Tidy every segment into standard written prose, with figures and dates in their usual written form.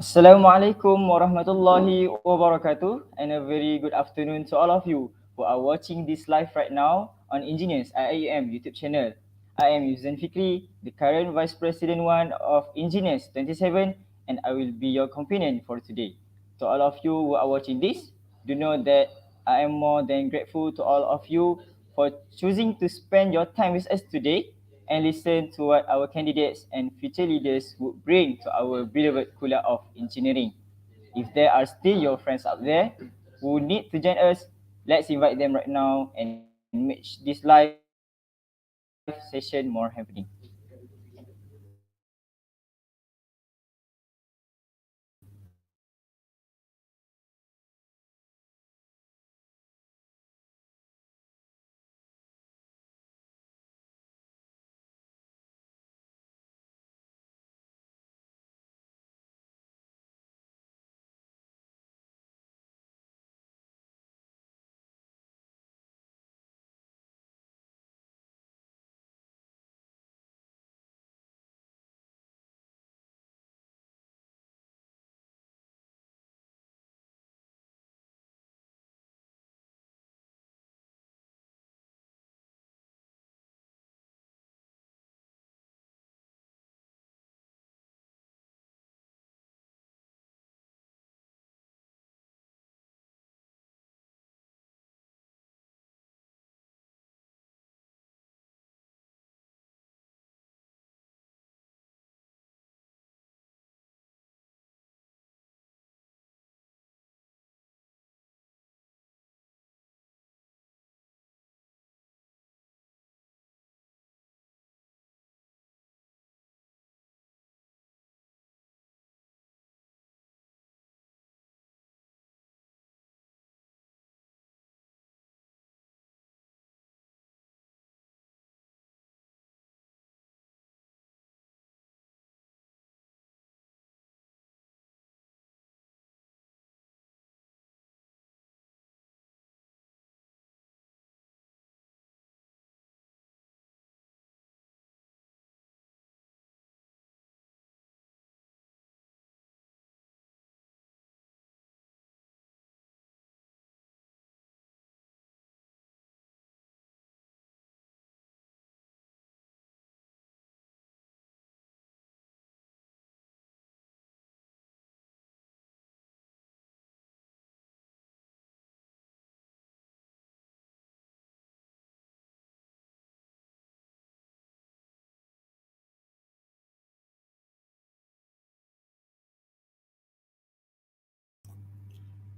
Assalamualaikum warahmatullahi wabarakatuh, and a very good afternoon to all of you who are watching this live right now on Engineers IIM YouTube channel. I am Yuzan Fikri, the current Vice President 1 of Engineers 27, and I will be your companion for today. To all of you who are watching this, do know that I am more than grateful to all of you for choosing to spend your time with us today and listen to what our candidates and future leaders would bring to our beloved Kuliah of Engineering. If there are still your friends out there who need to join us, let's invite them right now and make this live session more happening.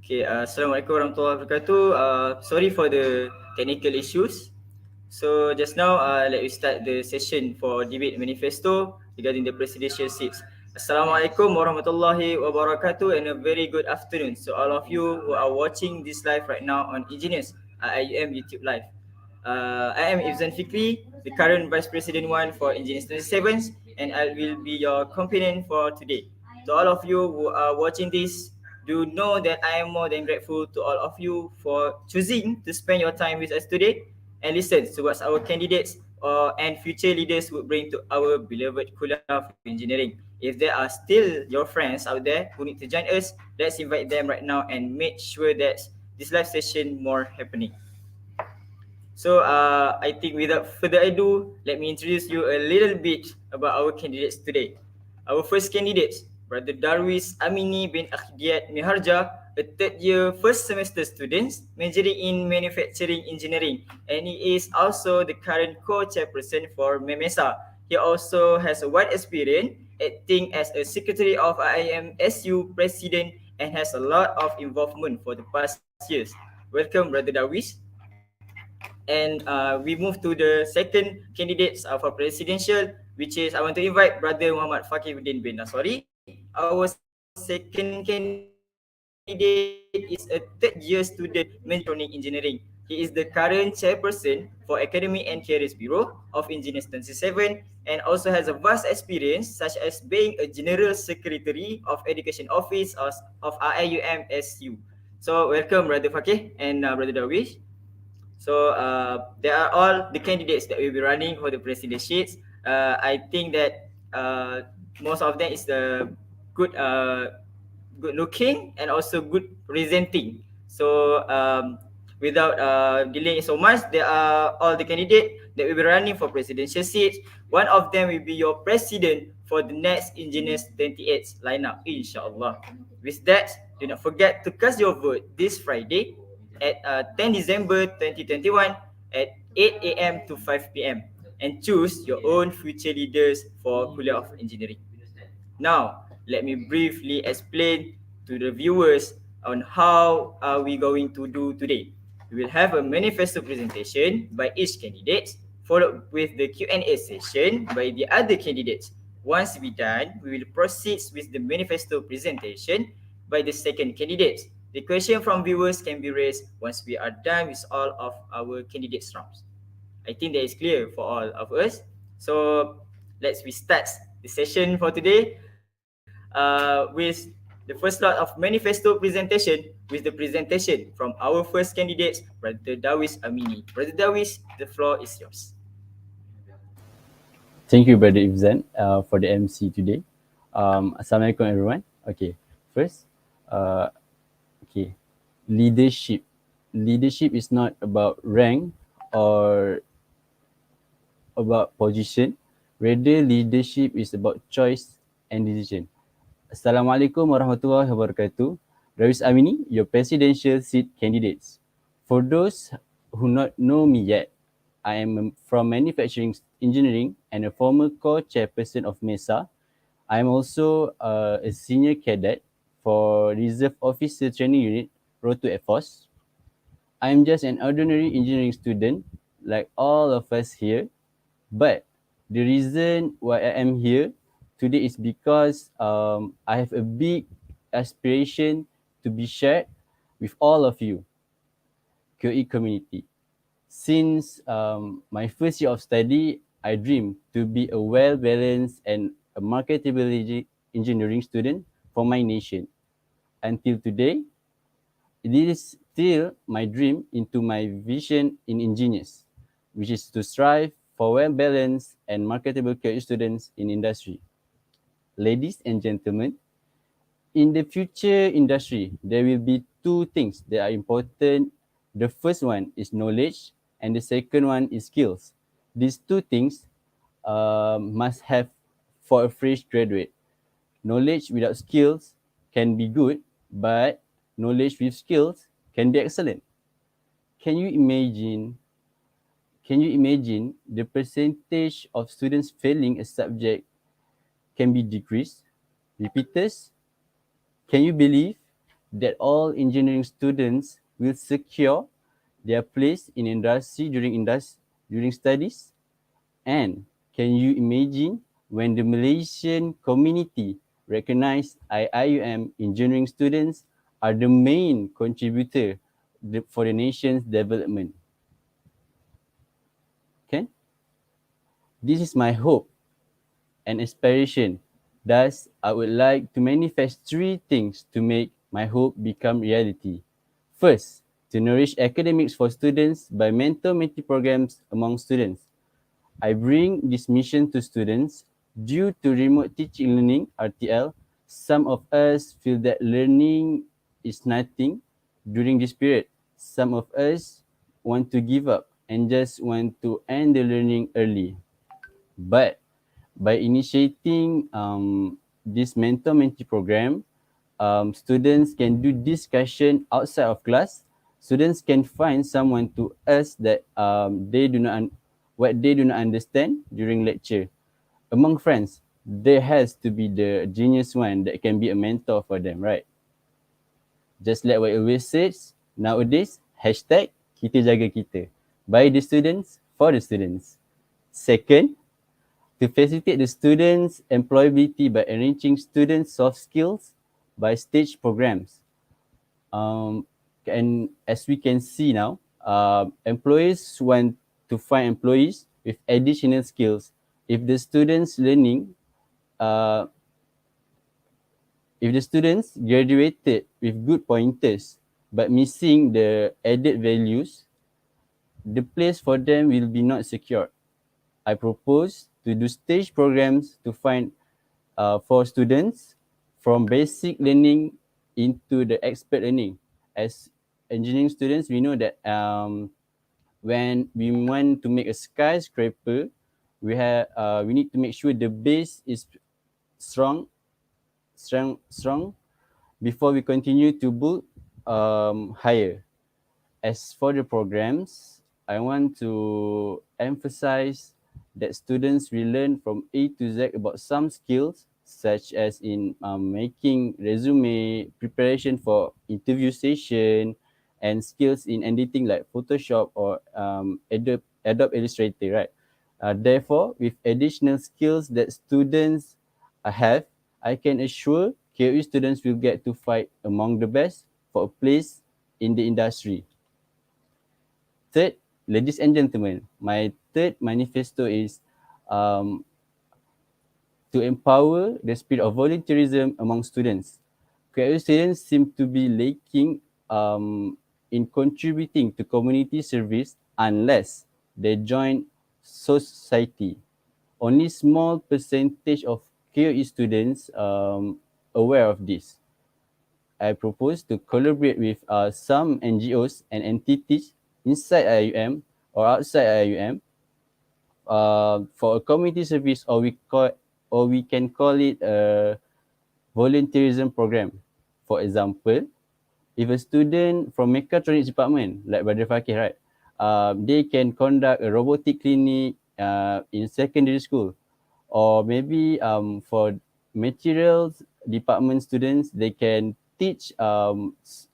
Okay, Assalamualaikum warahmatullahi wabarakatuh. Sorry for the technical issues. So just now, let me start the session for debate manifesto regarding the presidential seats. Assalamualaikum warahmatullahi wabarakatuh, and a very good afternoon to all of you who are watching this live right now on Engineers IIM YouTube live. I am Ibzan Fikri, the current Vice President 1 for Engineers 27, and I will be your companion for today. To all of you who are watching this, do know that I am more than grateful to all of you for choosing to spend your time with us today and listen to what our candidates and future leaders would bring to our beloved Kuliah of Engineering. If there are still your friends out there who need to join us, let's invite them right now and make sure that this live session more happening. So I think without further ado, let me introduce you a little bit about our candidates today. Our first candidate, Brother Darwis Amini bin Akhdiat Miharja, a third year first semester student majoring in manufacturing engineering, and he is also the current co-chairperson for MEMESA. He also has a wide experience acting as a secretary of IIMSU president and has a lot of involvement for the past years. Welcome, Brother Darwis. And we move to the second candidates for presidential, which is I want to invite Brother Muhammad Fakiruddin bin Nasori. Our second candidate is a third year student majoring in electronic engineering. He is the current chairperson for Academy and Careers Bureau of Engineers 27 and also has a vast experience such as being a General Secretary of Education Office of IIUMSU. So welcome Brother Fakih and Brother Darwish. So they are all the candidates that will be running for the president sheets. I think that most of them is the good good looking, and also good presenting. So without delaying so much, there are all the candidates that will be running for presidential seats. One of them will be your president for the next Engineers 28 lineup, inshallah. With that, do not forget to cast your vote this Friday at 10 December 2021 at 8 a.m. to 5 p.m. and choose your own future leaders for Kuliah of Engineering. Now, let me briefly explain to the viewers on how are we going to do today. We will have a manifesto presentation by each candidate, followed with the Q&A session by the other candidates. Once we done, we will proceed with the manifesto presentation by the second candidate. The question from viewers can be raised once we are done with all of our candidates rounds. I think that is clear for all of us. So let's we start the session for today with the first slot of manifesto presentation with the presentation from our first candidate, Brother Dawis Amini. Brother Dawis, the floor is yours. Thank you, Brother Ibzan, for the MC today. Assalamualaikum, everyone. Okay, first, uh, okay, leadership. Leadership is not about rank or about position. Rather, leadership is about choice and decision. Assalamualaikum warahmatullahi wabarakatuh. Dawis Amini, your presidential seat candidates. For those who not know me yet, I am from manufacturing engineering and a former co-chairperson of MESA. I am also a senior cadet for Reserve Officer Training Unit, Roto Air Force. I am just an ordinary engineering student like all of us here, but the reason why I am here today is because I have a big aspiration to be shared with all of you, QE community. Since my first year of study, I dream to be a well-balanced and a marketable engineering student for my nation. Until today, it is still my dream into my vision in engineers, which is to strive for well-balanced and marketable career students in industry. Ladies and gentlemen, in the future industry, there will be two things that are important. The first one is knowledge, and the second one is skills. These two things must have for a fresh graduate. Knowledge without skills can be good, but knowledge with skills can be excellent. Can you imagine? Can you imagine the percentage of students failing a subject can be decreased? Repeaters, can you believe that all engineering students will secure their place in industry during studies? And can you imagine when the Malaysian community recognize IIUM engineering students are the main contributor for the nation's development? Okay? This is my hope and aspiration. Thus, I would like to manifest three things to make my hope become reality. First, to nourish academics for students by mentor-mentee programs among students. I bring this mission to students due to remote teaching learning, RTL. Some of us feel that learning is nothing during this period. Some of us want to give up and just want to end the learning early. But by initiating this mentor-mentee program, students can do discussion outside of class. Students can find someone to ask that what they do not understand during lecture. Among friends, there has to be the genius one that can be a mentor for them, right? Just like what it always says, nowadays, hashtag kita jaga kita. By the students, for the students. Second, to facilitate the students' employability by enriching students' soft skills by stage programs. And as we can see now, employers want to find employees with additional skills. If the students learning, uh, if the students graduated with good pointers but missing the added values, the place for them will be not secure. I propose to do stage programs to find for students from basic learning into the expert learning. As engineering students, we know that when we want to make a skyscraper, we need to make sure the base is strong, strong before we continue to build higher. As for the programs, I want to emphasize that students will learn from A to Z about some skills, such as in making resume, preparation for interview session, and skills in editing like Photoshop or Adobe Illustrator, right? Therefore, with additional skills that students have, I can assure KU students will get to fight among the best for a place in the industry. Third, ladies and gentlemen, my third manifesto is um, to empower the spirit of volunteerism among students. Creative students seem to be lacking in contributing to community service unless they join society. Only small percentage of KOE students aware of this. I propose to collaborate with some NGOs and entities inside IUM or outside IUM for a community service, or we can call it a volunteerism program. For example, if a student from mechatronics department, like Brother Fakir, right, they can conduct a robotic clinic in secondary school, or maybe for materials department students, they can teach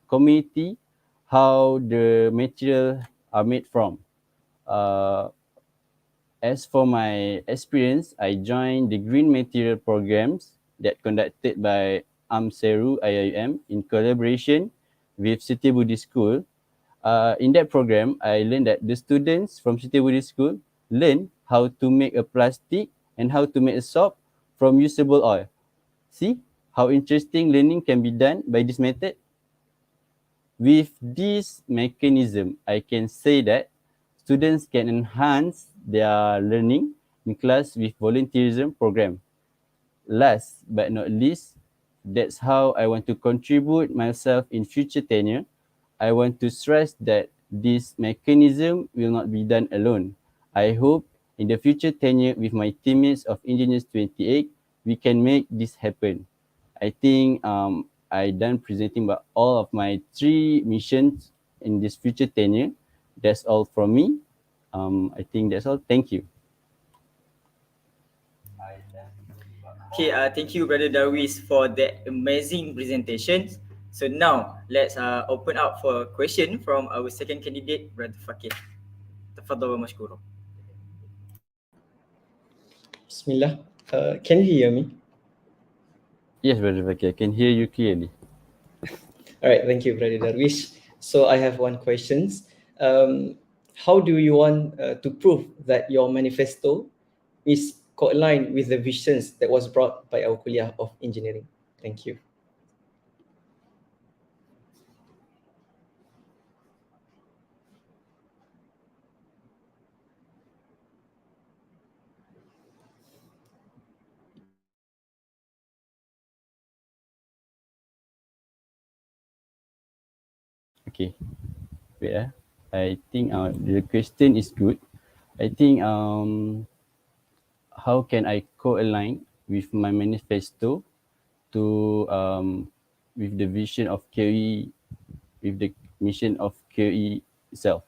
community how the material are made from. Uh, as for my experience, I joined the green material programs that conducted by AMSERU IIM in collaboration with City Buddhist School. In that program, I learned that the students from City Buddhist School learn how to make a plastic and how to make a soap from usable oil. See how interesting learning can be done by this method? With this mechanism, I can say that students can enhance their learning in class with volunteerism program. Last but not least, that's how I want to contribute myself in future tenure. I want to stress that this mechanism will not be done alone. I hope in the future tenure with my teammates of Engineers 28, we can make this happen. I think I done presenting about all of my three missions in this future tenure. That's all from me. I think that's all. Thank you. Okay, thank you, Brother Darwis, for that amazing presentation. So now, let's open up for a question from our second candidate, Brother Fakir. تفضل ومشكورا. Bismillah. Can you hear me? Yes, Brother Fakir, I can hear you clearly. All right, thank you, Brother Darwish. So I have one question. How do you want to prove that your manifesto is co-aligned with the visions that was brought by our Kuliah of Engineering? Thank you. Okay, wait. I think the question is good. I think how can I co-align with my manifesto to with the vision of QE, with the mission of QE itself?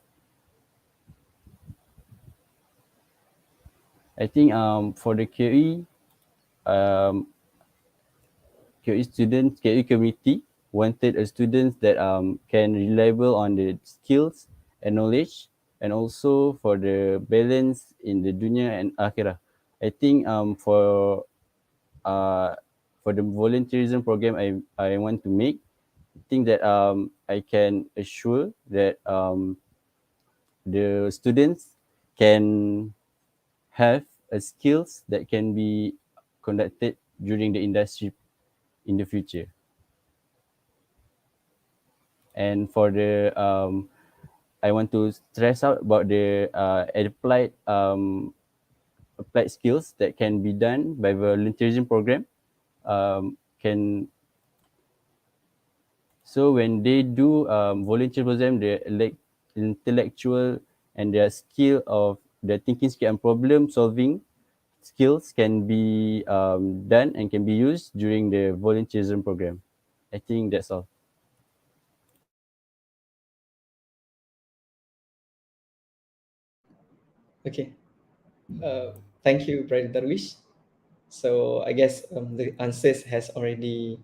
I think for the QE, um, QE students, QE community wanted a students that can reliable on the skills and knowledge, and also for the balance in the dunya and akhirah. I think uh, for the volunteerism program I want to make, I think that I can assure that the students can have a skills that can be conducted during the industry in the future. And for the I want to stress out about the applied skills that can be done by volunteerism program, can So when they do volunteer program, their intellectual and their skill of their thinking skill and problem solving skills can be done and can be used during the volunteerism program. I think that's all. Okay. Thank you, Brother Darwish. So I guess the answers has already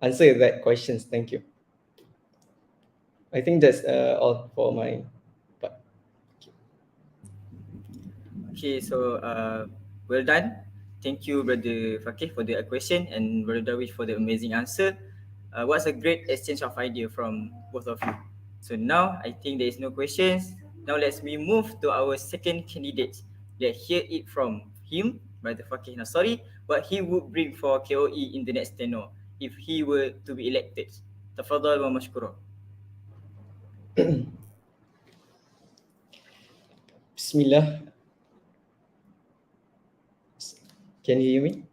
answered that questions. Thank you. I think that's all for my part. Okay, so well done. Thank you, Brother Fakih, for the question, and Brother Darwish for the amazing answer. What's a great exchange of idea from both of you. So now I think there is no questions. Now let's we move to our second candidate. Let's hear it from him, Brother Fakih Nasari, what he would bring for KOE in the next tenure if he were to be elected. Tafadhal wa mashkura. Bismillah. Can you hear me?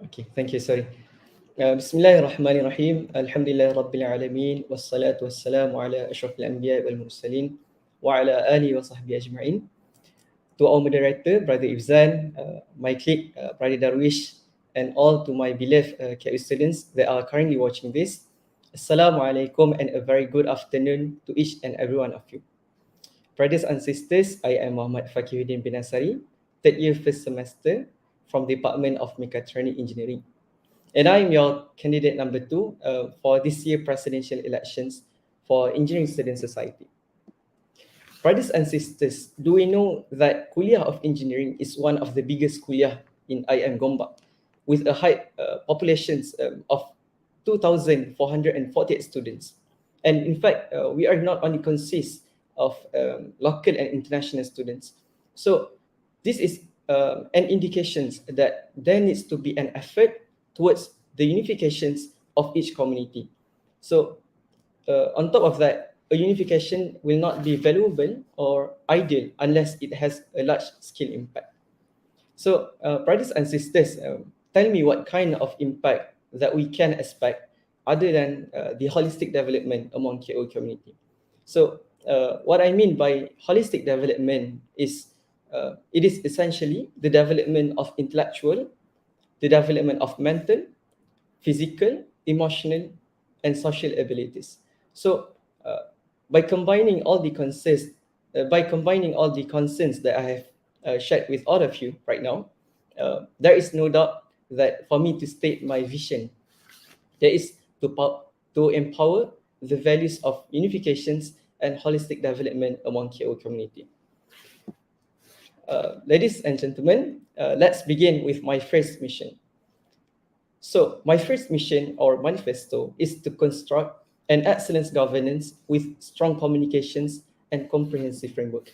Okay, thank you. Sorry. Bismillahirrahmanirrahim. Alhamdulillah Rabbil Alamin. Wassalatu wassalamu ala ashrafil anbiya wal mursalin wa ala alihi wa sahbihi ajma'in. To our moderator, Brother Ifzan, my clique, Brother Darwish, and all to my beloved KU students that are currently watching this. Assalamu alaikum and a very good afternoon to each and every one of you. Brothers and sisters, I am Muhammad Fakiruddin bin Asari, third year first semester from Department of Mechatronic Engineering. And I am your candidate number 2 for this year presidential elections for Engineering Student Society. Brothers and sisters, do we know that Kuliah of Engineering is one of the biggest kuliah in IM Gombak with a high populations of 2,448 students. And in fact, we are not only consist of local and international students. So this is an indication that there needs to be an effort towards the unifications of each community. So on top of that, a unification will not be valuable or ideal unless it has a large scale impact. So, brothers and sisters, tell me what kind of impact that we can expect other than the holistic development among KO community. So, what I mean by holistic development is it is essentially the development of intellectual, the development of mental, physical, emotional, and social abilities. So, by combining all the concerns, that I have shared with all of you right now, there is no doubt that for me to state my vision, there is to empower the values of unifications and holistic development among KO community. Ladies and gentlemen, let's begin with my first mission. So, my first mission or manifesto is to construct an excellence governance with strong communications and comprehensive framework.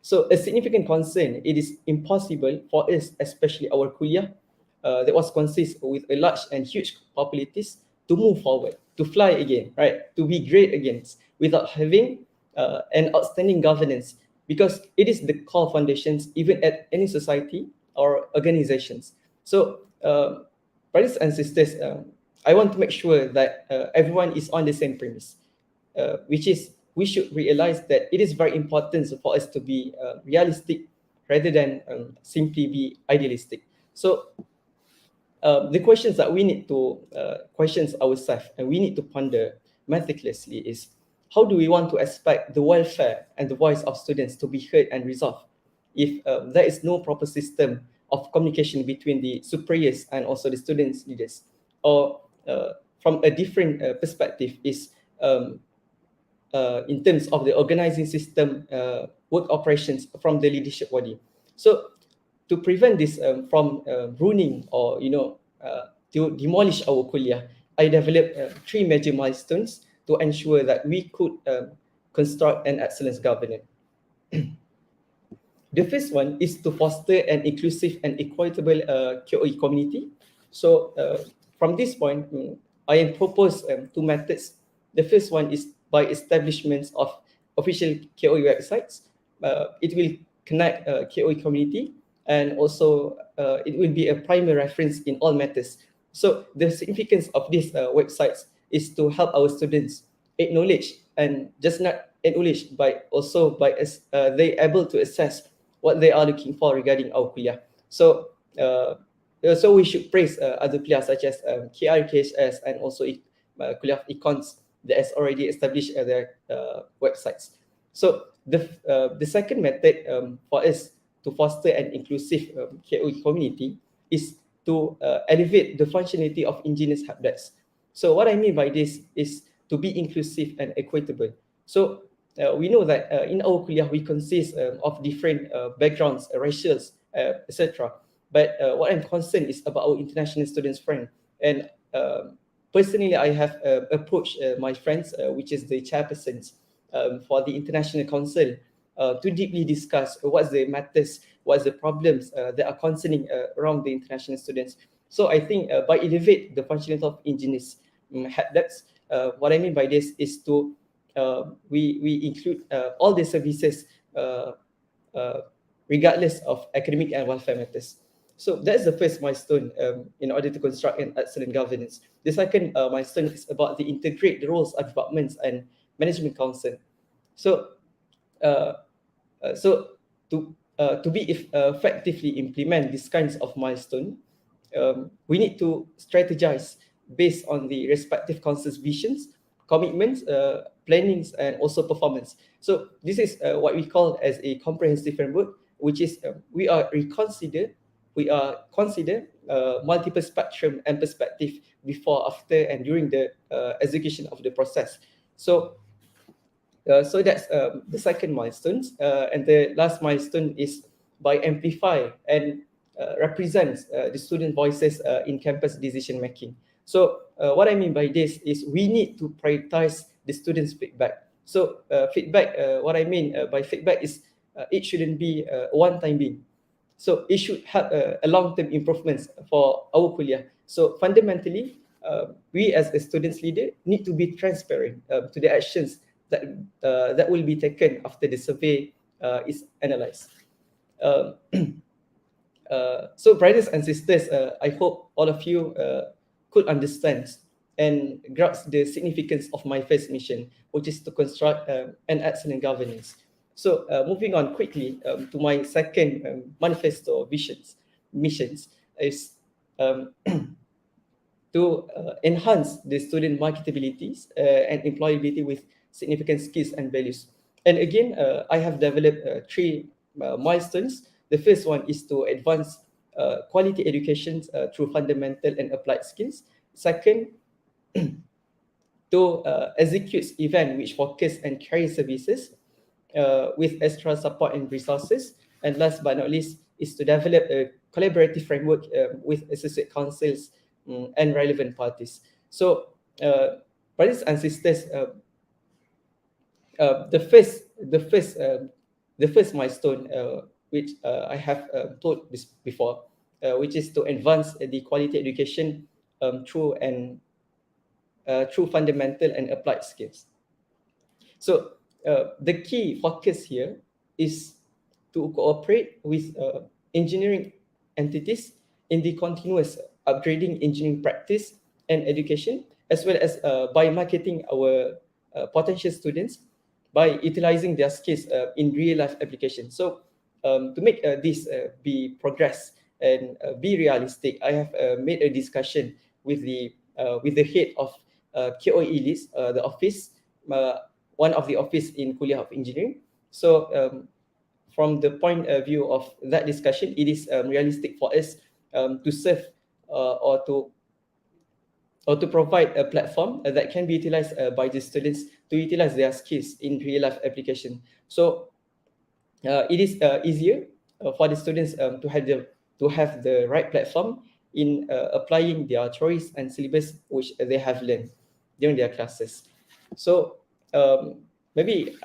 So, a significant concern, it is impossible for us, especially our kuliah, that was consist with a large and huge populations, to move forward, to fly again, right? To be great again, without having an outstanding governance, because it is the core foundations even at any society or organizations. So, brothers and sisters, I want to make sure that everyone is on the same premise, which is we should realize that it is very important for us to be realistic rather than simply be idealistic. So the questions that we need to questions ourselves and we need to ponder meticulously is how do we want to expect the welfare and the voice of students to be heard and resolved if there is no proper system of communication between the superiors and also the students leaders, or from a different perspective is in terms of the organizing system work operations from the leadership body. So to prevent this from ruining or to demolish our kuliah, I developed three major milestones to ensure that we could construct an excellence governance. The first one is to foster an inclusive and equitable KOE community. So from this point, I am propose two methods. The first one is by establishments of official KOE websites. It will connect KOE community and also it will be a primary reference in all matters. So the significance of these websites is to help our students acknowledge, and just not acknowledge, but also by they able to assess what they are looking for regarding our kuliah. So so we should praise other kuliah such as KRKHS and also kuliah of econs that has already established their websites. So the second method for us to foster an inclusive KOE community is to elevate the functionality of engineers help desk. So what I mean by this is to be inclusive and equitable. So we know that in our kuliah we consist of different backgrounds, racials, etc. But what I'm concerned is about our international students friend. And personally, I have approached my friends, which is the chairpersons for the International Council, to deeply discuss what's the matters, what's the problems that are concerning around the international students. So I think by elevate the functionality of engineers, that's what I mean by this is to we include all the services uh, regardless of academic and welfare matters. So that's the first milestone in order to construct an excellent governance. The second milestone is about the integrate the roles of departments and management council. So uh, so to be effectively implement these kinds of milestone, we need to strategize based on the respective council's visions, commitments, plannings, and also performance. So this is what we call as a comprehensive framework, which is we are consider multiple spectrum and perspective before, after, and during the execution of the process. So so that's the second milestone. And the last milestone is by amplify and represents the student voices in campus decision making. So what I mean by this is we need to prioritize the students' feedback. So feedback, what I mean by feedback is it shouldn't be a one-time being. So it should have a long-term improvements for our kuliah. So fundamentally, we as a students leader need to be transparent to the actions that that will be taken after the survey is analyzed. Um, so brothers and sisters, I hope all of you could understand and grasp the significance of my first mission, which is to construct an excellent governance. So moving on quickly to my second manifesto missions is um, to enhance the student marketabilities and employability with significant skills and values. And again, I have developed three milestones. The first one is to advance quality education through fundamental and applied skills. Second, to execute event which focus and carry services with extra support and resources. And last but not least is to develop a collaborative framework with associate councils and relevant parties. So, brothers and sisters, the first milestone, which I have told this before, which is to advance the quality education through through fundamental and applied skills. So the key focus here is to cooperate with engineering entities in the continuous upgrading engineering practice and education, as well as by marketing our potential students by utilizing their skills in real life application. So to make this be progress and be realistic, I have made a discussion with the head of KOE list, the office, one of the office in Kuliah of Engineering. So from the point of view of that discussion, it is realistic for us to serve or to provide a platform that can be utilized by the students to utilize their skills in real life application. So it is easier for the students to have the right platform in applying their theories and syllabus which they have learned during their classes. So maybe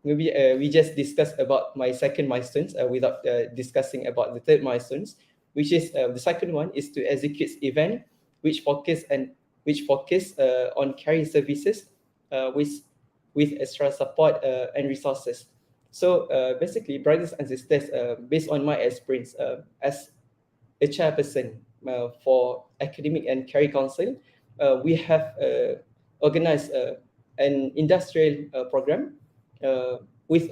we just discuss about my second milestones without discussing about the third milestones, which is the second one is to execute event which focus on carry services with extra support and resources. So basically, brothers and sisters, based on my experience as a chairperson for academic and career council, we have organized an industrial program uh, with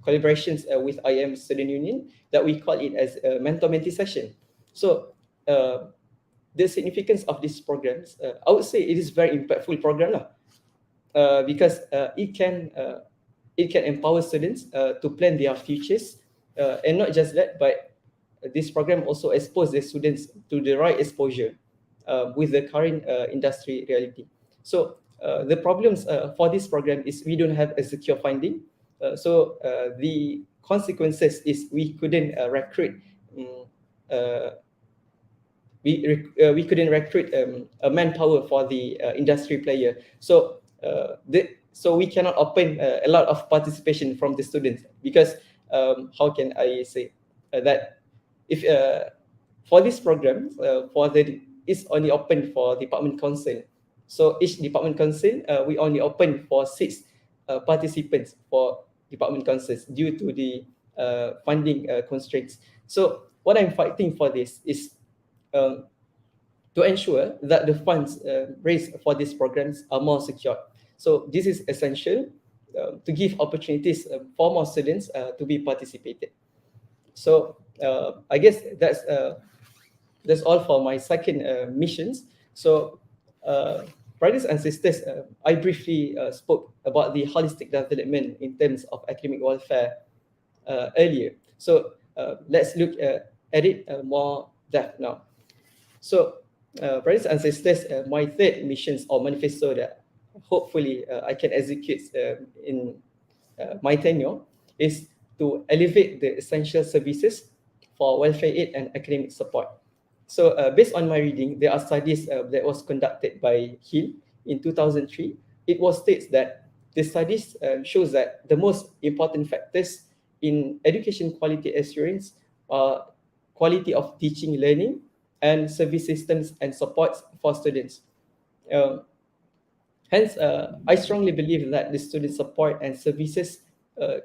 collaborations with IM Student Union that we call it as a mentor-mentee session. So uh, the significance of these programs, I would say it is very impactful program lah, because it can empower students to plan their futures, and not just that, but this program also expose the students to the right exposure with the current industry reality. So the problems for this program is we don't have a secure funding. The consequences is we couldn't recruit um, uh, we couldn't recruit a manpower for the industry player. So we cannot open a lot of participation from the students, because how can I say that if for this program for the it's only open for department council. So each department council we only open for 6 participants for department councils due to the funding constraints. So what I'm fighting for this is um, to ensure that the funds raised for these programs are more secure. So this is essential to give opportunities for more students to be participated. So I guess that's all for my second missions. So brothers and sisters, I briefly spoke about the holistic development in terms of academic welfare earlier. So let's look at it more depth now. So, brothers and sisters, my third missions or manifesto that hopefully I can execute in my tenure is to elevate the essential services for welfare aid and academic support. So, based on my reading, there are studies that was conducted by Hill in 2003. It was states that the studies shows that the most important factors in education quality assurance are quality of teaching, learning, and service systems and supports for students. Um, Hence, I strongly believe that the student support and services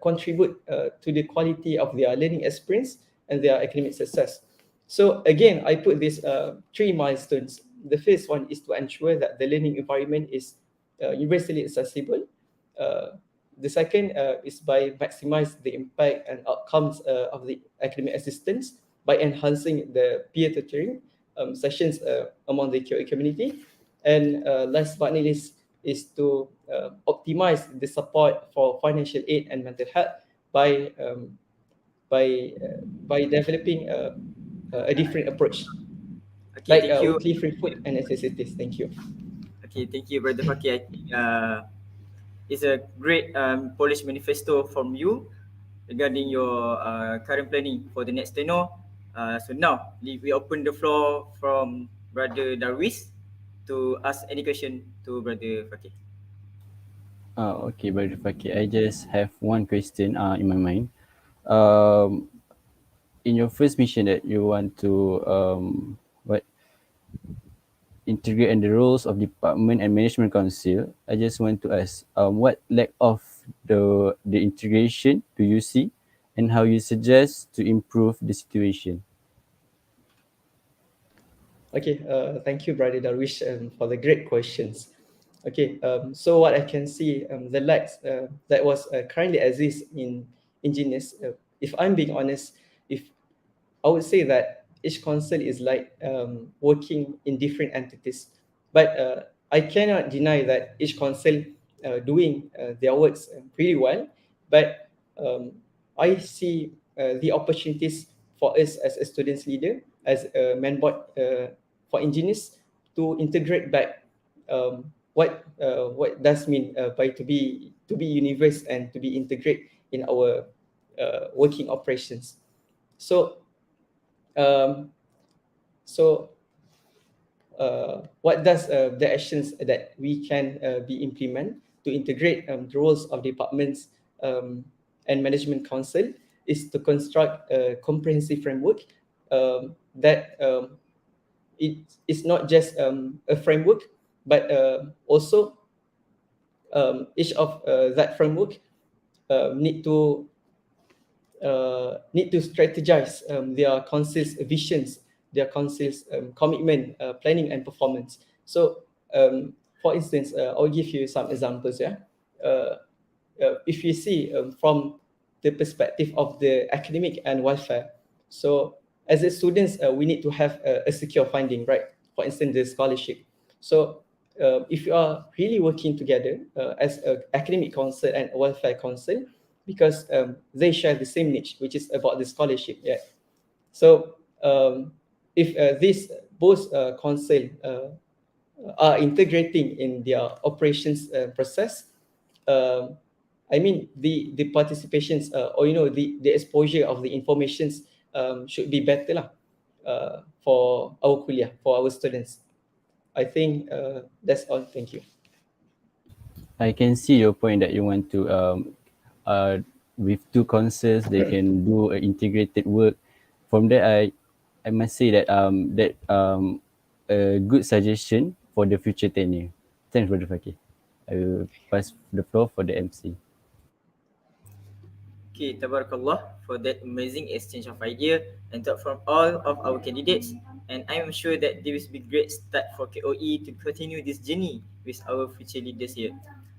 contribute to the quality of their learning experience and their academic success. So again, I put these 3 milestones. The first one is to ensure that the learning environment is universally accessible. Uh, the second is by maximize the impact and outcomes of the academic assistance by enhancing the peer tutoring sessions among the QA community. And last but not least is to optimize the support for financial aid and mental health by um, by developing a different approach, Okay, like thank you. weekly free food and necessities. Thank you. Okay, thank you, Brother Fakir. I think it's a great Polish manifesto from you regarding your current planning for the next tenure. So now we open the floor from Brother Darwis to ask any question to Brother Fakir. Okay, Brother Fakir. I just have one question in my mind. Um, in your first mission that you want to what integrate in the roles of department and management council, I just want to ask, what lack of the integration do you see, and how you suggest to improve the situation? Okay, thank you, Brother Darwish, for the great questions. Okay, so what I can see, the lacks that was currently exist in engineers, if I'm being honest, if I would say that each council is like working in different entities, but I cannot deny that each council doing their works pretty well. But I see the opportunities for us as a students leader, as a main board for engineers, to integrate back what does mean by to be universe and to be integrate in our working operations. So um, so what does the actions that we can be implement to integrate the roles of departments and management council is to construct a comprehensive framework that it is not just a framework, but also each of that framework need to need to strategize their council's visions, their council's commitment, planning and performance. So, for instance, I'll give you some examples. Yeah, if you see from the perspective of the academic and welfare, so as a students, we need to have a secure funding, right? For instance, the scholarship. So, if you are really working together as an academic council and a welfare council, because they share the same niche, which is about the scholarship. Yeah. So if these both council are integrating in their operations process, um, I mean the participations or the exposure of the informations should be better lah, for our kuliah, for our students. I think that's all. Thank you. I can see your point that you want to uh, with two concerts they can do a integrated work. From there, I must say that a good suggestion for the future tenure. Thanks, Brother Fakir. I will pass the floor for the MC. Okay, tabarakallah for that amazing exchange of idea and thought from all of our candidates. And I am sure that this will be great start for KOE to continue this journey with our future leaders here.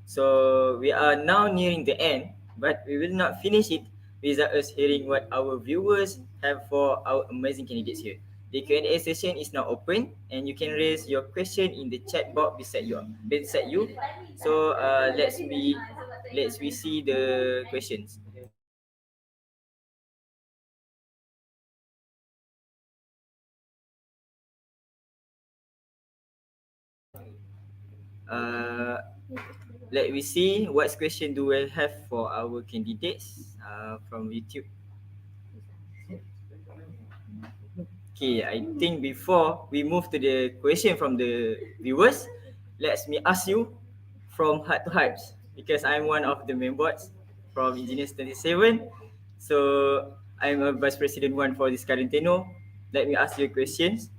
So we are now nearing the end, but we will not finish it without us hearing what our viewers have for our amazing candidates here. The Q&A session is now open, and you can raise your question in the chat box beside you. So let's we see the questions. Uh, let we see what question do we have for our candidates from YouTube. Okay, I think before we move to the question from the viewers, let me ask you from heart to heart, because I'm one of the members from Engineers 27. So I'm a vice president one for this current tenure. Let me ask you questions.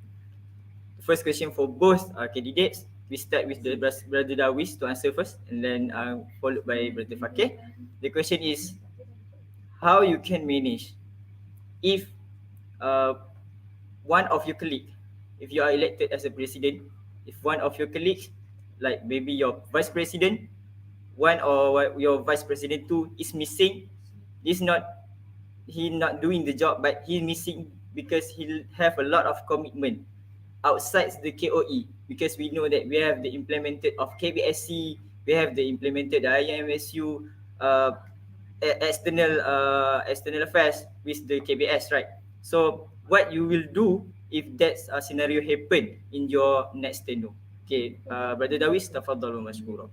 First question for both candidates. We start with the Brother Darwish to answer first, and then followed by Brother Fakir. The question is, how you can manage if uh, one of your colleague, if you are elected as a president, if one of your colleagues, like maybe your vice president, one or your vice president two is missing, this not he not doing the job, but he missing because he have a lot of commitment outside the KOE, because we know that we have the implemented of KBSC, we have the implemented the IMSU external affairs with the KBS, right? So what you will do if that scenario happen in your next tenure? Okay, Brother Dawis, tafadhalu mashkura.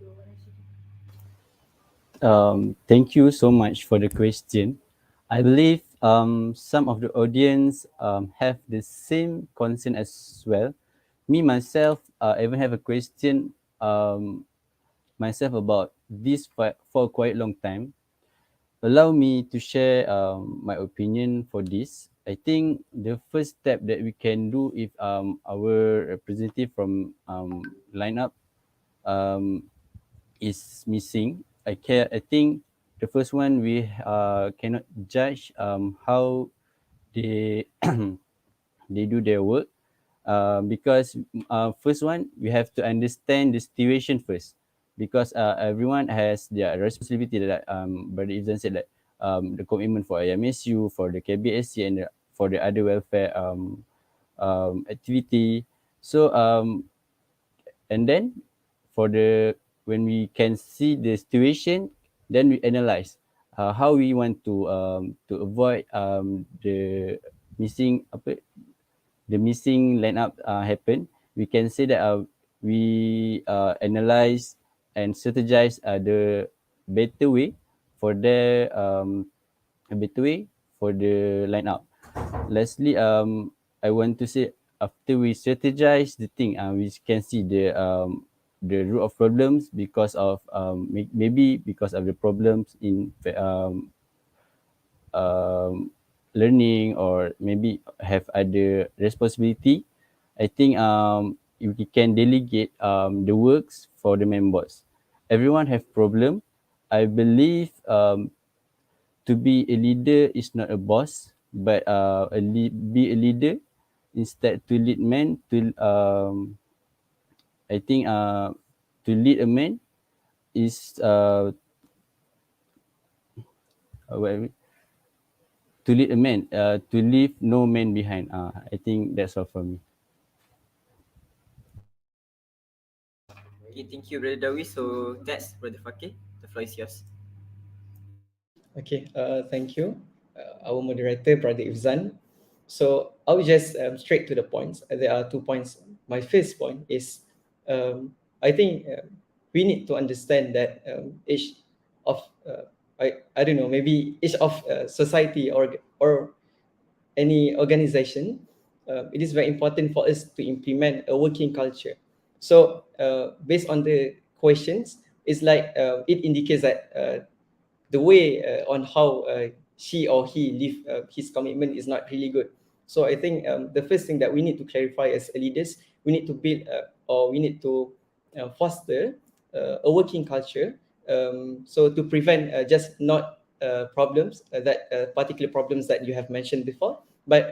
Thank you so much for the question. I believe some of the audience have the same concern as well. Me myself, I even have a question myself about this for quite a long time. Allow me to share my opinion for this. I think the first step that we can do if our representative from lineup um, is missing, I think the first one we cannot judge how they they do their work, because first one we have to understand the situation first, because everyone has their responsibility that Brother Izan said that the commitment for IMSU, for the KBSC, and for the other welfare activity. So and then for the when we can see the situation, then we analyze how we want to avoid missing apa the missing lineup happen. We can say that we analyze and strategize the better way for the a better way for the lineup. Lastly, I want to say after we strategize the thing, we can see the root of problems because of maybe because of the problems in um, learning, or maybe have other responsibility. I think we can delegate the works for the members. Everyone have problem. I believe to be a leader is not a boss, but be a leader instead to lead men to I think to lead a man is what, to lead a man to leave no man behind. I think that's all for me. Okay, thank you, Brother Dawi. So that's Brother Fakir. The floor is yours. Okay, thank you, our moderator, Brother Ifzan. So I'll just straight to the points. There are 2 points. My first point is, I think we need to understand that each of, I don't know, maybe each of society or any organization, it is very important for us to implement a working culture. So based on the questions, it's like it indicates that the way on how she or he live his commitment is not really good. So I think the first thing that we need to clarify as leaders, we need to build or we need to foster a working culture. So to prevent just not problems that particular problems that you have mentioned before, but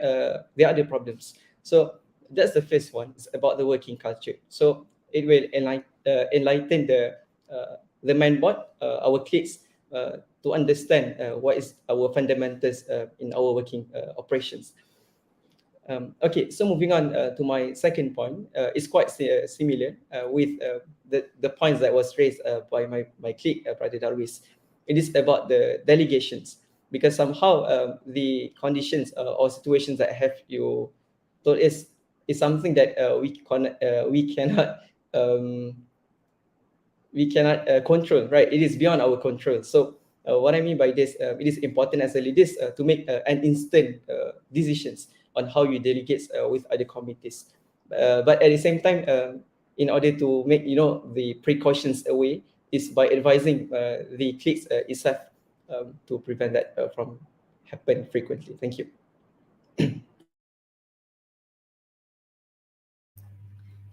there are other problems. So that's the first one. It's about the working culture. So it will enlighten the main board, our kids, to understand what is our fundamentals in our working operations. Okay, so moving on to my second point, it's quite similar with the points that was raised by my colleague, Brother Darwis. It is about the delegations, because somehow the conditions or situations that have you told is something that we cannot um, control, right? It is beyond our control. So what I mean by this, it is important as a leaders to make an instant decisions on how you delegate with other committees. But at the same time, in order to make the precautions away, is by advising the cliques itself to prevent that from happen frequently. Thank you.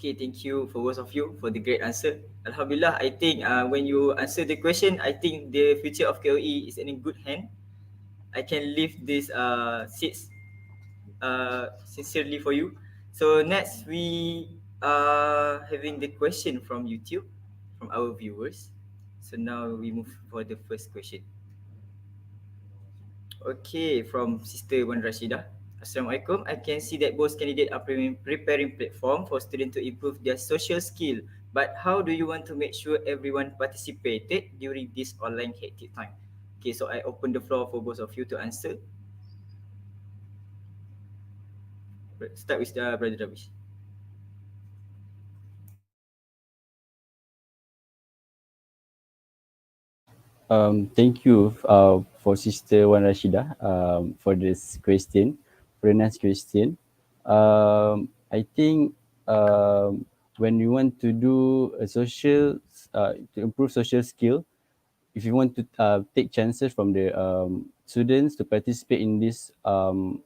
Okay, thank you for both of you for the great answer. Alhamdulillah, I think when you answer the question, I think the future of KOE is in a good hand. I can leave this seats sincerely for you. So next we are having the question from YouTube, from our viewers. So now we move for the first question. Okay, from Sister Wan Rashida. Assalamualaikum. I can see that both candidates are preparing platform for students to improve their social skill. But how do you want to make sure everyone participated during this online hectic time? Okay, so I open the floor for both of you to answer. Start with Brother Davish. Thank you for Sister Wan Rashida for this question, very nice question. I think when you want to do a social, to improve social skill, if you want to take chances from the students to participate in this, to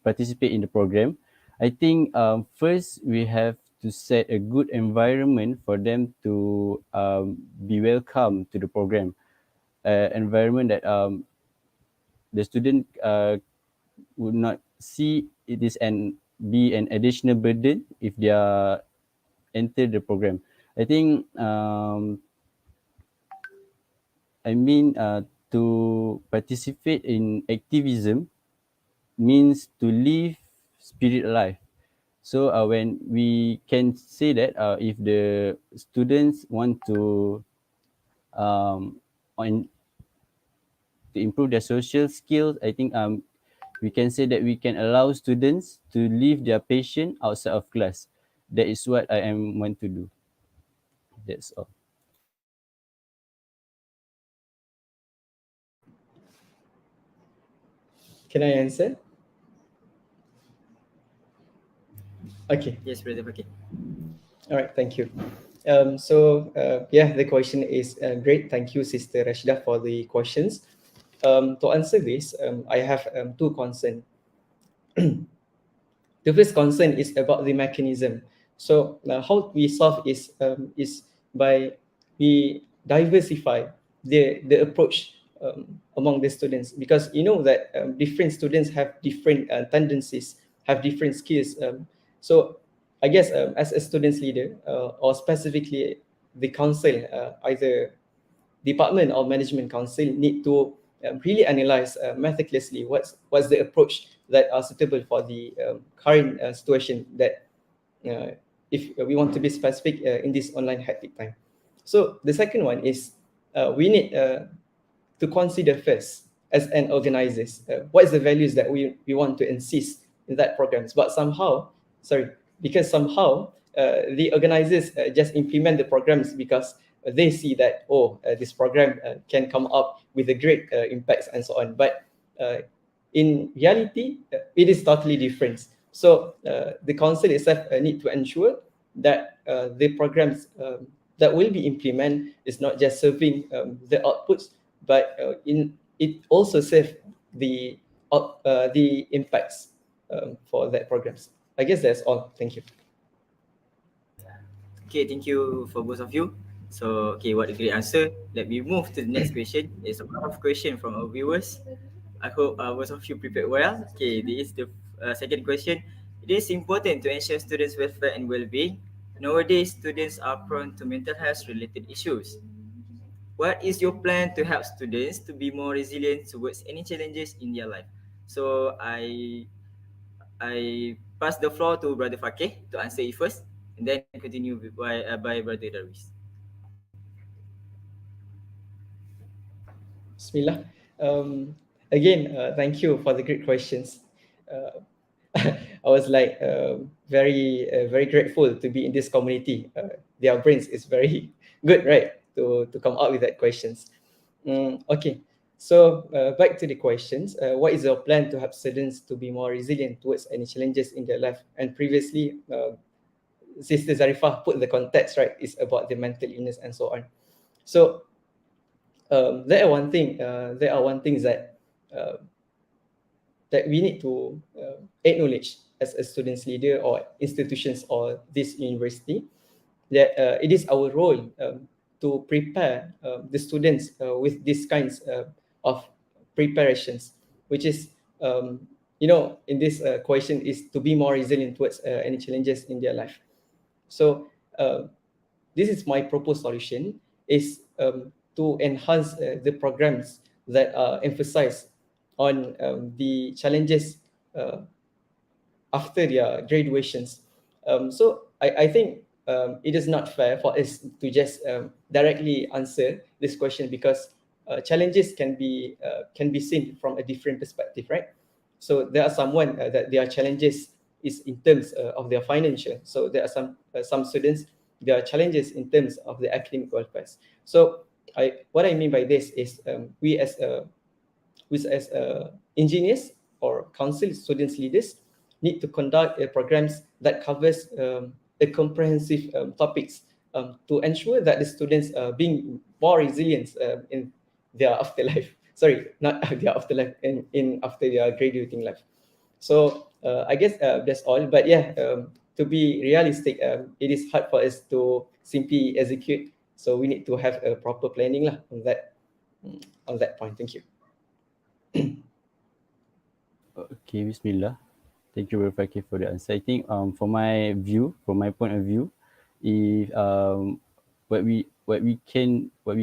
participate in the program, I think first we have to set a good environment for them to be welcome to the program. Environment that the student would not see it is be an additional burden if they are enter the program. I think to participate in activism means to live spirit alive. So when we can say that if the students want on to improve their social skills, I think we can say that we can allow students to leave their passion outside of class. That is what I am want to do. That's all. Can I answer? Okay. Yes, Brother Fakir. All right, thank you. Yeah, the question is great. Thank you, Sister Rashida, for the questions. To answer this, I have two concerns. The first concern is about the mechanism. So how we solve is by we diversify the approach among the students, because you know that different students have different tendencies, have different skills. So I guess as a students leader, or specifically the council, either department or management council, need to really analyze meticulously what's the approach that are suitable for the current situation that uh, if we want to be specific in this online hectic time. So the second one is we need to consider first as an organizers what is the values that we want to insist in that programs, but somehow, sorry, because somehow the organizers just implement the programs because they see that, oh, this program can come up with a great impacts and so on, but uh, in reality it is totally different. So the council itself need to ensure that the programs that will be implemented is not just serving the outputs, but in it also serve the impacts for that programs. I guess that's all. Thank you. Okay, thank you for both of you. So, okay, what a great answer. Let me move to the next question. There's a lot of question from our viewers. I hope both of you prepared well. Okay, this is the second question. It is important to ensure students' welfare and well-being. Nowadays, students are prone to mental health related issues. What is your plan to help students to be more resilient towards any challenges in their life? So I pass the floor to Brother Fakih to answer it first, and then continue by Brother Darwis. Bismillah. Again, thank you for the great questions. Uh, I was like very grateful to be in this community. Their brains is very good, right? To come up with that questions. Okay, so back to the questions. What is your plan to help students to be more resilient towards any challenges in their life? And previously, Sister Zarifah put the context, right? It's about the mental illness and so on. So there are one thing. There are one things uh, that we need to acknowledge as a students leader or institutions or this university, that it is our role to prepare the students with these kinds of preparations, which is in this question is to be more resilient towards any challenges in their life. So this is my proposed solution is to enhance the programs that emphasize on the challenges uh, after their graduations. So I think it is not fair for us to just directly answer this question, because challenges can be seen from a different perspective, right? So there are someone that their challenges is in terms of their financial. So there are some students, there are challenges in terms of the academic welfare. So what I mean by this is we as engineers or council students leaders need to conduct programs that covers a comprehensive topics to ensure that the students are being more resilient in their afterlife. Sorry, not their afterlife, in after their graduating life. So I guess that's all. But yeah, to be realistic, it is hard for us to simply execute. So we need to have a proper planning lah on that point. Thank you. Okay, Bismillah. Thank you very much for the answer. I think from my view, from my point of view, if what we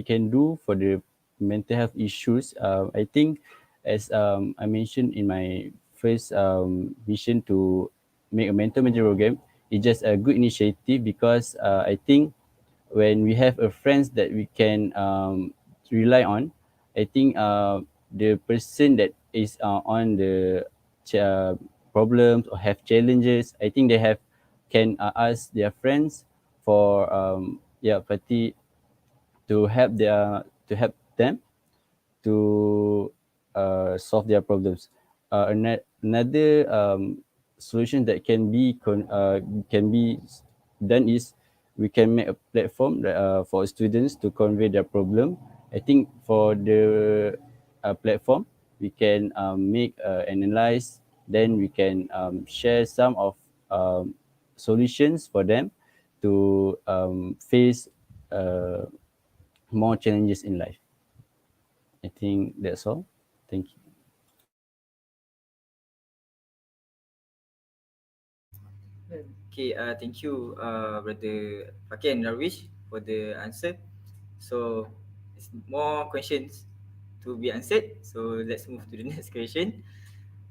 can do for the mental health issues, I think as I mentioned in my first mission to make a mental mental program, it's just a good initiative because I think when we have a friends that we can rely on, I think the person that is on the ch- problems or have challenges, I think they have can ask their friends for party to help them to solve their problems. Another solution that can be done is we can make a platform that, for students to convey their problem. I think for the platform, we can make analyze, then we can share some of solutions for them to face uh, more challenges in life. I think that's all. Thank you. Okay, thank you, Brother Fakir and Darwish for the answer. So, there's more questions to be answered. So, let's move to the next question.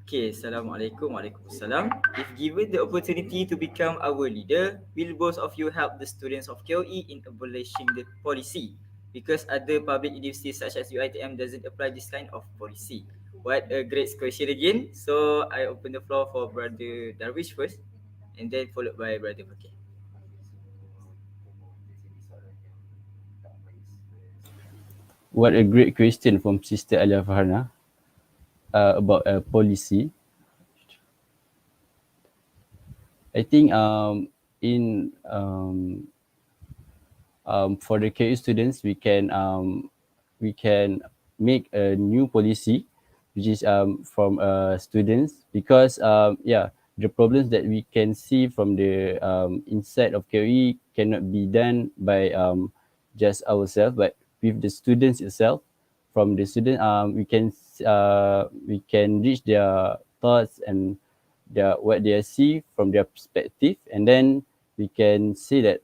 Okay, Assalamualaikum. Waalaikumsalam. If given the opportunity to become our leader, will both of you help the students of KOE in abolishing the policy? Because other public universities such as UiTM doesn't apply this kind of policy. What a great question again. So I open the floor for Brother Darwish first and then followed by Brother Fakir. What a great question from Sister Alia Farhana about policy. I think in for the KU students, we can make a new policy, which is from students, because yeah, the problems that we can see from the inside of KU cannot be done by just ourselves, but with the students itself. From the student, we can reach their thoughts and their what they see from their perspective, and then we can see that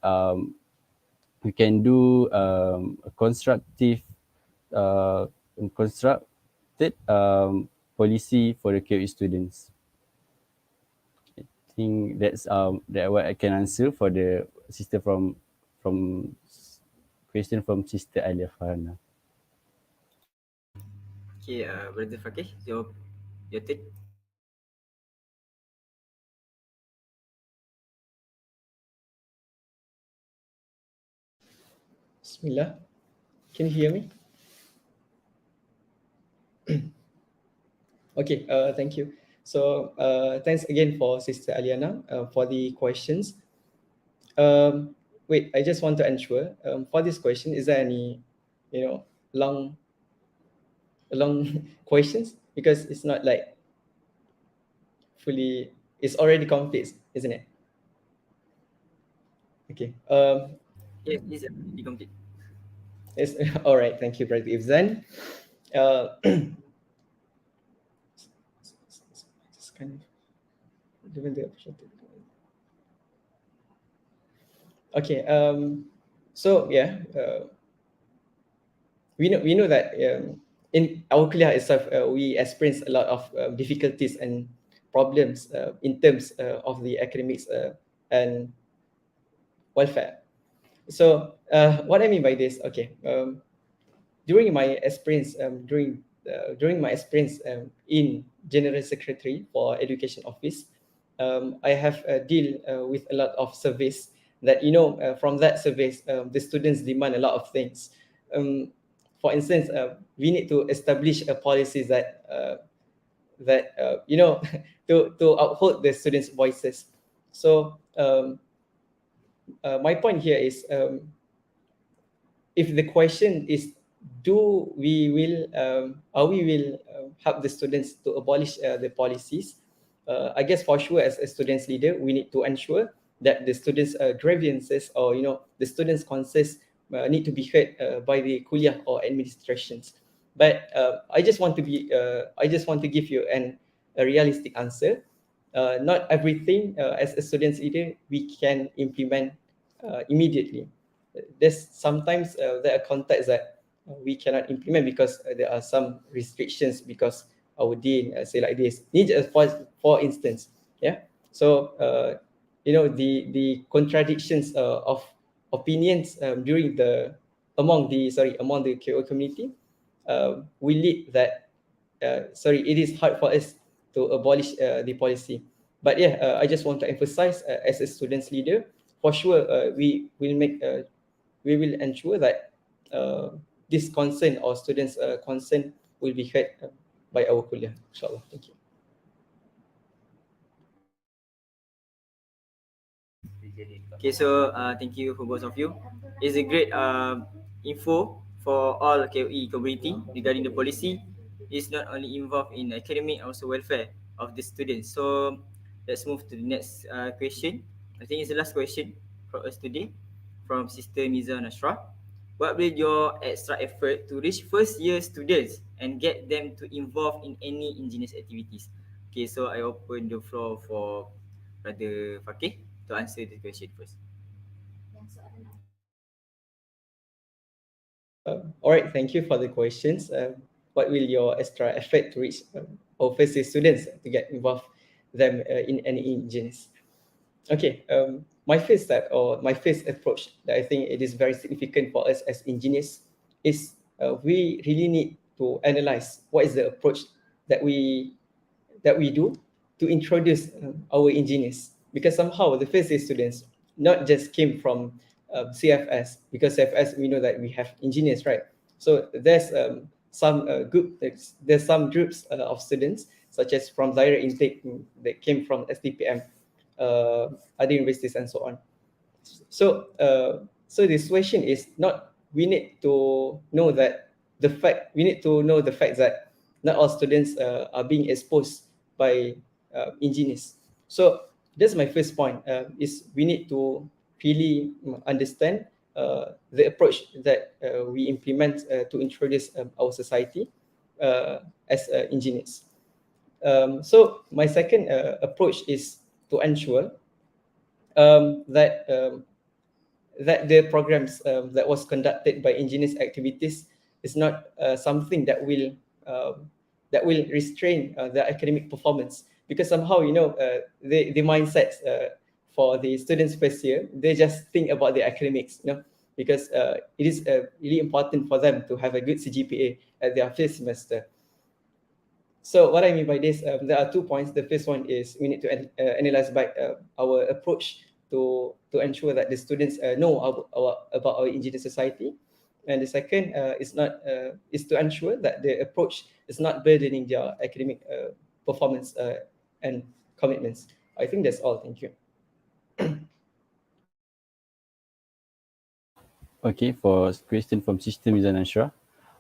we can do a uh, constructed policy for the QE students. I think that what I can answer for the sister from question from Sister Alia Farhana. Okay, Brother Fakir, your take. Bismillah. Can you hear me? Okay, thank you. So thanks again for Sister Aliana for the questions. Wait, I just want to ensure for this question, is there any, you know, long long questions? Because it's not like fully, it's already complete, isn't it? Okay. Yes, please be complete. It's, all right. Thank you, Brother Ibzan. Uh, just kind of given the opportunity. Okay. So yeah, we know that in our kuliah itself, we experience a lot of difficulties and problems in terms of the academics and welfare. So what I mean by this, okay, during my experience during my experience in general secretary for education office, I have deal with a lot of surveys that, from that surveys, the students demand a lot of things. For instance, we need to establish a policy that to uphold the students voices. So my point here is, if the question is, do we will are we will help the students to abolish the policies, I guess for sure, as a students leader, we need to ensure that the students grievances, or the students concerns need to be heard by the kuliah or administrations. But I just want to give you a realistic answer. Not everything, as a students leader, we can implement immediately. There's sometimes there are contexts that we cannot implement because there are some restrictions, because our dean say like this. Need for instance, yeah. So the contradictions of opinions during the among the KO community will lead that it is hard for us to abolish the policy. But yeah, I just want to emphasize, as a students leader, for sure we will ensure that this concern or students' concern will be heard by our kuliah. Inshallah. Thank you. Okay, so thank you for both of you. It's a great info for all KOE community regarding the policy. It's not only involved in academic, also welfare of the students. So let's move to the next question. I think it's the last question for us today from Sister Miza Nashra. what will your extra effort to reach first year students and get them to involve in any ingenious activities? Okay, so I open the floor for Brother Fakih to answer the question first. All right, thank you for the questions. What will your extra effort to reach overseas students to get involved them in any engineers? Okay, my first step or my first approach that I think it is very significant for us as engineers is we really need to analyze what is the approach that we do to introduce our engineers, because somehow the first year students not just came from CFS, because CFS we know that we have engineers, right? So there's some there's some groups of students such as from direct intake that came from STPM, other universities and so on. So the situation is not, we need to know that we need to know the fact that not all students are being exposed by engineers. So that's my first point, is we need to really understand the approach that we implement to introduce our society as engineers. So my second approach is to ensure that the programs that was conducted by engineers activities is not something that will restrain the academic performance, because somehow the mindsets for the students first year, they just think about the academics, because it is really important for them to have a good CGPA at their first semester. So what I mean by this, there are 2 points. The first one is we need to analyze back our approach to ensure that the students know about our engineering society, and the second is to ensure that the approach is not burdening their academic performance and commitments. I think that's all. Thank you. Okay, for question from System Mizan Ashra,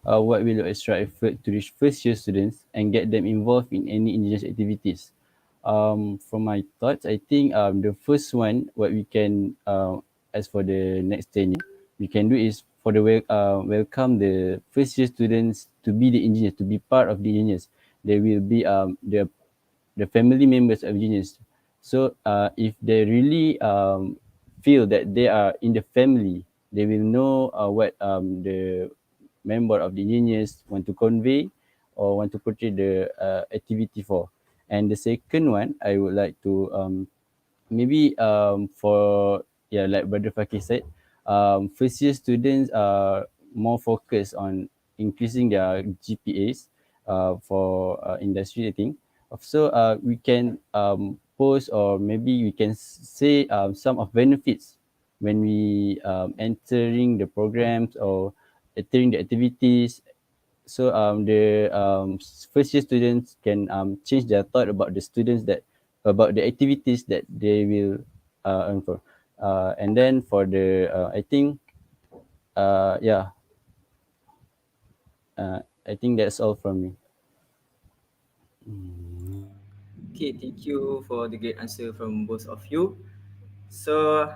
what will your extra effort to reach first year students and get them involved in any indigenous activities? From my thoughts, I think the first one, what we can, as for the next 10 years, we can do is for the welcome the first year students to be the engineers, to be part of the engineers. They will be the family members of engineers. So if they really feel that they are in the family, they will know what the member of the engineers want to convey or want to portray the activity for. And the second one, I would like to maybe for, yeah, like Brother Fakir said, first year students are more focused on increasing their GPAs for industry, I think. So we can post, or maybe we can say some of benefits when we entering the programs or entering the activities. So the first year students can change their thought about the students, that about the activities that they will earn for. And then for the I think yeah, I think that's all from me. Okay, thank you for the great answer from both of you. So,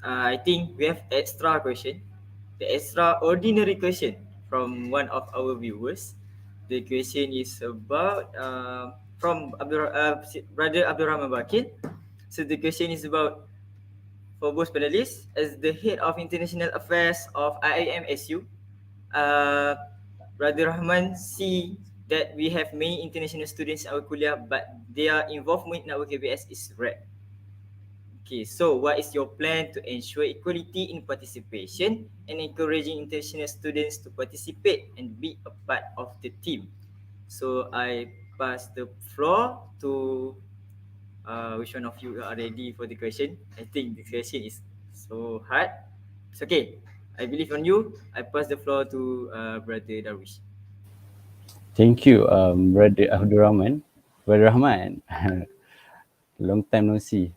I think we have extra question, the extraordinary question from one of our viewers. The question is about from Brother Abdul Rahman Bakir. So the question is about, for both panelists, as the head of international affairs of IIMSU, uh, Brother Rahman see that we have many international students in our kuliah, but their involvement in our KBS is rare. Okay, so what is your plan to ensure equality in participation and encouraging international students to participate and be a part of the team? So I pass the floor to which one of you are ready for the question? I think the question is so hard. It's okay. I believe on you. I pass the floor to Brother Darwish. Thank you, Brother Abdul Rahman. Brother Rahman, long time no see.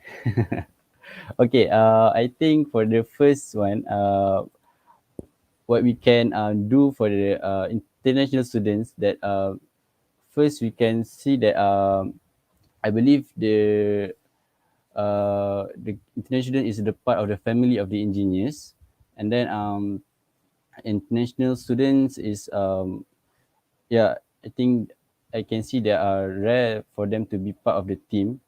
Okay, I think for the first one, what we can do for the international students, that first we can see that I believe the international student is the part of the family of the engineers. And then international students is yeah, I think I can see they are rare for them to be part of the team.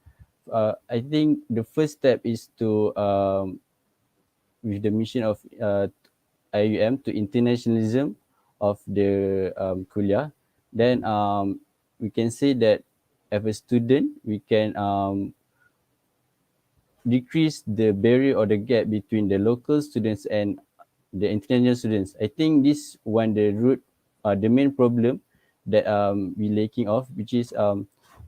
I think the first step is to with the mission of IUM to internationalism of the kuliah. Then we can say that as a student we can decrease the barrier or the gap between the local students and the international students. I think this one the root, the main problem that we lacking of, which is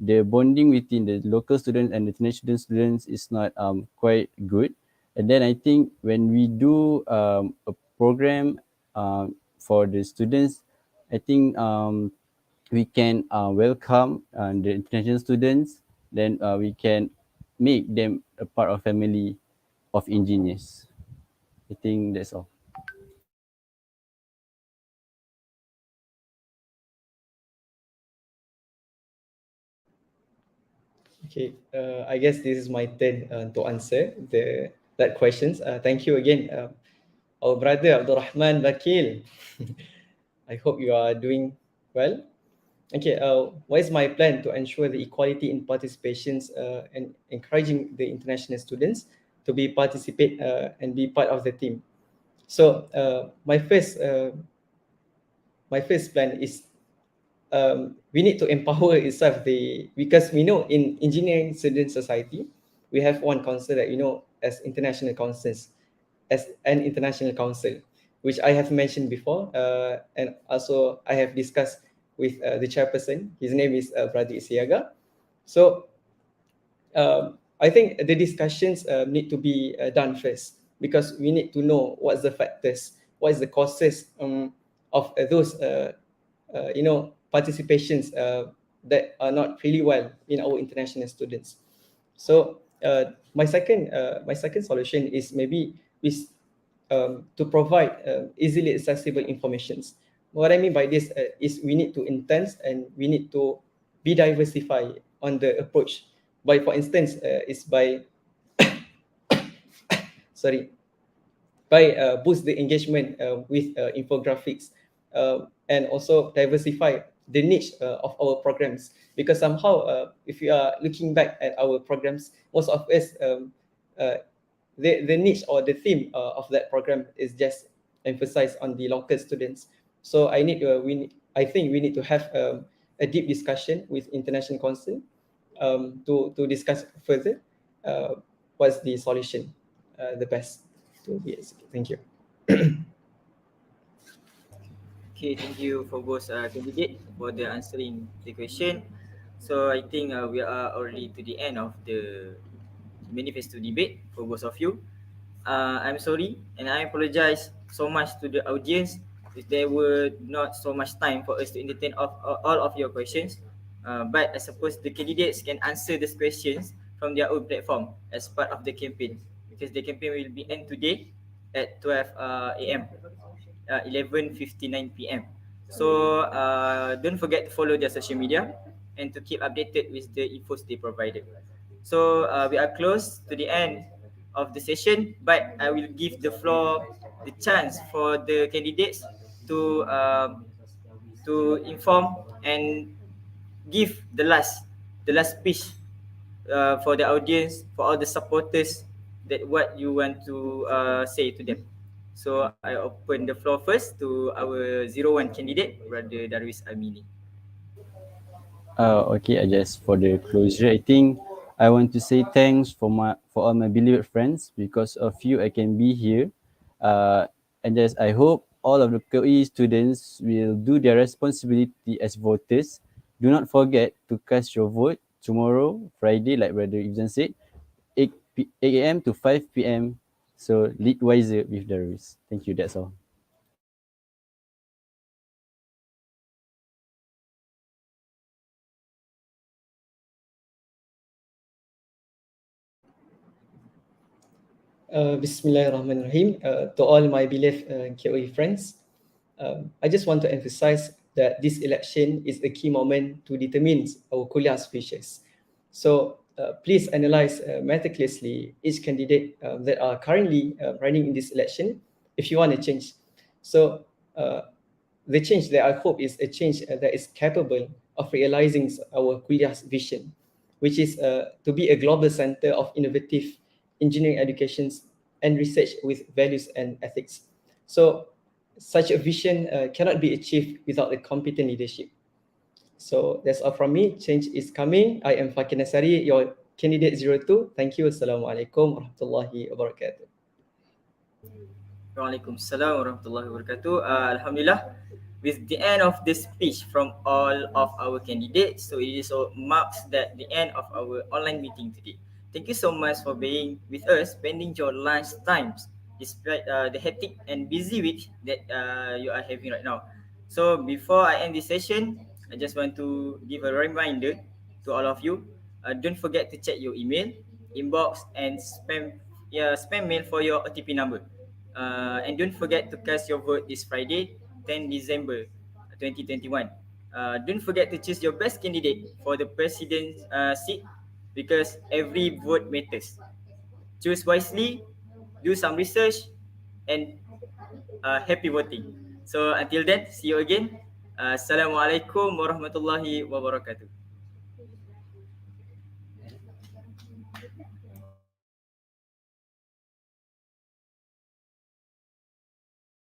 the bonding between the local students and the international students is not quite good. And then I think when we do a program for the students, I think we can welcome the international students. Then we can make them a part of family of engineers. I think that's all. Okay, I guess this is my turn to answer the that questions. Thank you again, our brother Abdul Rahman Bakil. I hope you are doing well. Okay, what is my plan to ensure the equality in participations and encouraging the international students to be participate and be part of the team? So my first plan is we need to empower itself the because we know in engineering student society we have one council that as international councils as an international council which I have mentioned before and also I have discussed with the chairperson. His name is Pradeep Siaga. So I think the discussions need to be done first because we need to know what's the factors, what is the causes of those participations that are not really well in our international students. So my second solution is maybe is to provide easily accessible informations. What I mean by this is we need to intense and we need to be diversified on the approach. By for instance, is by sorry by boost the engagement with infographics and also diversify the niche of our programs because somehow if you are looking back at our programs most of us uh, the niche or the theme of that program is just emphasized on the local students. So I think we need to have a deep discussion with international council to discuss further uh, what's the solution the best to be executed. Thank you. Okay, thank you for both candidate for the answering the question. So I think we are already to the end of the manifesto debate for both of you. I'm sorry and I apologize so much to the audience if there were not so much time for us to entertain all of your questions. But I suppose the candidates can answer these questions from their own platform as part of the campaign because the campaign will be end today at 12 a.m. 11:59 p.m. So don't forget to follow their social media and to keep updated with the infos they provided. So we are close to the end of the session, but I will give the floor, the chance for the candidates to inform and give the last speech for the audience, for all the supporters, that what you want to say to them. So I open the floor first to our 01 candidate, Brother Darwis Amini. Okay, I just for the closure, I think I want to say thanks for all my beloved friends. Because of you, I can be here. And just I hope all of the KOE students will do their responsibility as voters. Do not forget to cast your vote tomorrow, Friday, like Brother Ibn said, 8 a.m. to 5 p.m. So lead wiser with the rules. Thank you. That's all. Bismillahirrahmanirrahim. To all my beloved KOE friends, I just want to emphasize that this election is a key moment to determine our kuliah species. So please analyze meticulously each candidate that are currently running in this election if you want to change. So uh, the change that I hope is a change that is capable of realizing our Kuliah's vision, which is to be a global center of innovative engineering educations and research with values and ethics. So such a vision cannot be achieved without a competent leadership. So that's all from me. Change is coming. I am Fakir Nasari, your candidate 02. Thank you. Assalamualaikum warahmatullahi wabarakatuh. Waalaikumsalam warahmatullahi wabarakatuh. Alhamdulillah, with the end of the speech from all of our candidates, so it is so marks that the end of our online meeting today. Thank you so much for being with us, spending your lunch times despite the hectic and busy week that you are having right now. So before I end this session, I just want to give a reminder to all of you. Don't forget to check your email, inbox, and spam mail for your OTP number. And don't forget to cast your vote this Friday, 10 December 2021. Don't forget to choose your best candidate for the president seat because every vote matters. Choose wisely, do some research, and happy voting. So until then, see you again. Assalamualaikum warahmatullahi wabarakatuh.